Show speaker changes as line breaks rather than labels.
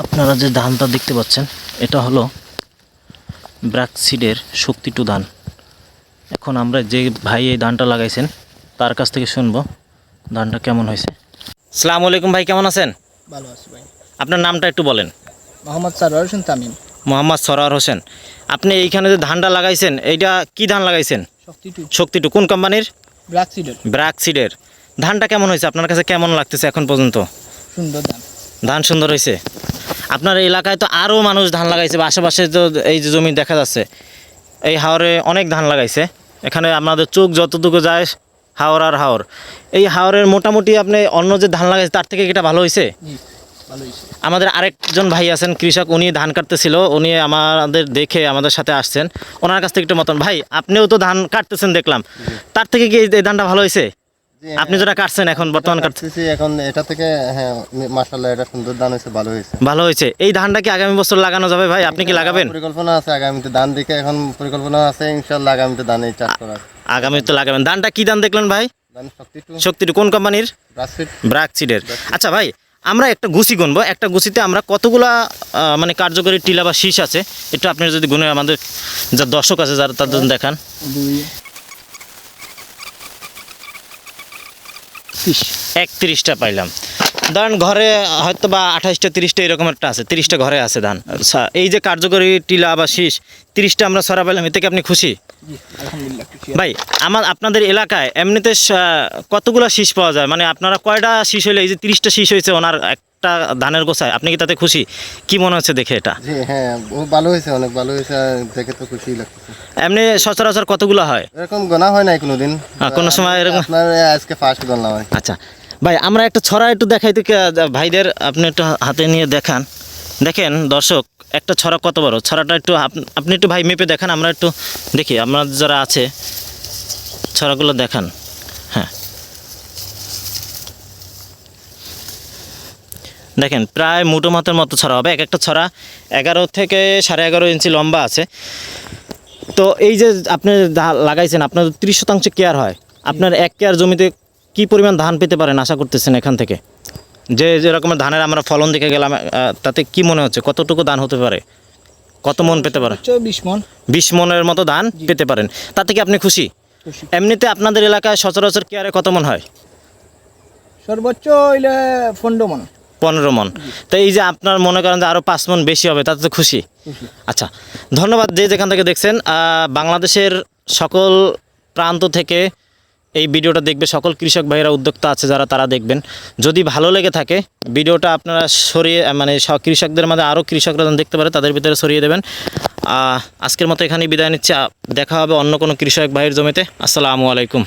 আপনারা যে ধানটা দেখতে পাচ্ছেন এটা হলো ব্র্যাক সিডের শক্তি টু ধান। এখন আমরা যে ভাই এই ধানটা লাগাইছেন তার কাছ থেকে শুনবো ধানটা কেমন হয়েছে। আসসালামু আলাইকুম ভাই, কেমন আছেন?
ভালো আছি ভাই।
আপনার নামটা একটু বলেন।
মোহাম্মদ সরওয়ার হোসেন তামিম।
মোহাম্মদ সরওয়ার হোসেন। আপনি এইখানে যে ধানটা লাগাইছেন এইটা কি ধান লাগাইছেন? শক্তি টু। কোন কোম্পানির? ব্র্যাক সিডের। ধানটা কেমন হয়েছে আপনার কাছে, কেমন লাগতেছে এখন পর্যন্ত?
সুন্দর ধান।
ধান সুন্দর হয়েছে। আপনার এলাকায় তো আরও মানুষ ধান লাগাইছে বা আশেপাশে তো এই যে জমি দেখা যাচ্ছে এই হাওরে অনেক ধান লাগাইছে। এখানে আমাদের চোখ যতটুকু যায় হাওর আর হাওর। এই হাওরের মোটামুটি আপনি অন্য যে ধান লাগাইছে তার থেকে এটা ভালো হয়েছে। আমাদের আরেকজন ভাই আছেন কৃষক, উনি ধান কাটতেছিল, উনি আমাদের দেখে আমাদের সাথে আসছেন। ওনার কাছ থেকে একটু মতন, ভাই আপনিও তো ধান কাটতেছেন দেখলাম, তার থেকে কি এই ধানটা ভালো হয়েছে? আপনি যেটা কাটছেন এখন বর্তমান কাটতেছি
এখন এটা থেকে, হ্যাঁ মাশাআল্লাহ এটা সুন্দর ধান হয়েছে, ভালো হয়েছে।
ভালো হয়েছে। এই ধানটা কি আগামী বছর লাগানো যাবে ভাই? আপনি কি লাগাবেন?
পরিকল্পনা আছে আগামীতে ধান দেখে, এখন পরিকল্পনা আছে ইনশাআল্লাহ আগামীতে ধান এই চাষ করার।
আগামীতে লাগাবেন। ধানটা কি ধান দেখলেন ভাই?
ধান
শক্তি টু। কোন কোম্পানির? ব্র্যাক সিডের। আচ্ছা ভাই, আমরা একটা গুছি গুনবো, একটা গুছিতে আমরা কতগুলা মানে কার্যকরী টিলা বা শীষ আছে একটু আপনি যদি গুনে আমাদের যা দর্শক আছে যারা তাদের দেখান। 31টা পাইলাম। ধরেন ঘরে হয়তো বা 28টা 30টা এরকম একটা আছে, 30টা ঘরে আছে ধান। আচ্ছা, এই যে কার্যকরী টিলা বা শীষ 30টা আমরা সরা পাইলাম, এতে কি আপনি খুশি? ভাই আপনাদের এলাকায় এমনিতে কতগুলো শীষ পাওয়া যায়? মানে আপনারা কয়টা শীষ হইলে এই যে 30টা শীষ হয়েছে ওনার একটা ধানের গোছায়, আপনি কি তাতে খুশি? কি মনে হচ্ছে দেখে এটা?
হ্যাঁ ভালো হয়েছে, অনেক ভালো হয়েছে, দেখে তো খুশি লাগতেছে।
এমনি সচরাচর কতগুলো হয়?
এরকম গোনা হয় নাই কোনোদিন,
কোনো সময় এরকম
আপনার আজকে ফার্স্ট গোনা হয়।
আচ্ছা ভাই, আমরা একটা ছড়া একটু দেখাই তো ভাইদের, আপনি একটু হাতে নিয়ে দেখান। দেখেন দর্শক, একটা ছড়া কত বড়, ছড়াটা একটু আপনি একটু ভাই মেপে দেখান, আমরা একটু দেখি আমরা যারা আছে ছড়াগুলো দেখান। হ্যাঁ দেখেন প্রায় মুঠো মাথার মতো ছড়া হবে। এক একটা ছড়া 11 থেকে 11.5 ইঞ্চি লম্বা আছে। তো এই যে আপনি লাগাইছেন, আপনার 30% কেয়ার হয়, আপনার 1 কেয়ার জমিতে কি পরিমাণ ধান পেতে পারেন আশা করতেছেন এখান থেকে? যে যেরকমের ধানের আমরা ফলন দেখে গেলাম, তাতে কি মনে হচ্ছে কতটুকু ধান হতে পারে, কত মন পেতে পারে? 20 মনের মতো ধান পেতে পারেন। তাতে কি আপনি খুশি? এমনিতে আপনাদের এলাকায় সচরাচর কেয়ারে কত মন হয়?
সর্বোচ্চ হইলে
15 মন। তো এই যে আপনার মনে করেন যে আরও 5 মন বেশি হবে, তাতে তো খুশি। আচ্ছা ধন্যবাদ যে যেখান থেকে দেখছেন। বাংলাদেশের সকল প্রান্ত থেকে এই ভিডিওটা দেখবে, সকল কৃষক ভাইয়েরা উদ্যোক্তা আছে যারা, তারা দেখবেন। যদি ভালো লেগে থাকে ভিডিওটা আপনারা সরিয়ে, মানে সব কৃষকদের মাঝে আরও কৃষকরা দেখতে পারে তাদের ভিতরে সরিয়ে দেবেন। আজকের মতো এখানেই বিদায় নিচ্ছি। দেখা হবে অন্য কোনো কৃষক ভাইয়ের জমিতে। আসসালামু আলাইকুম।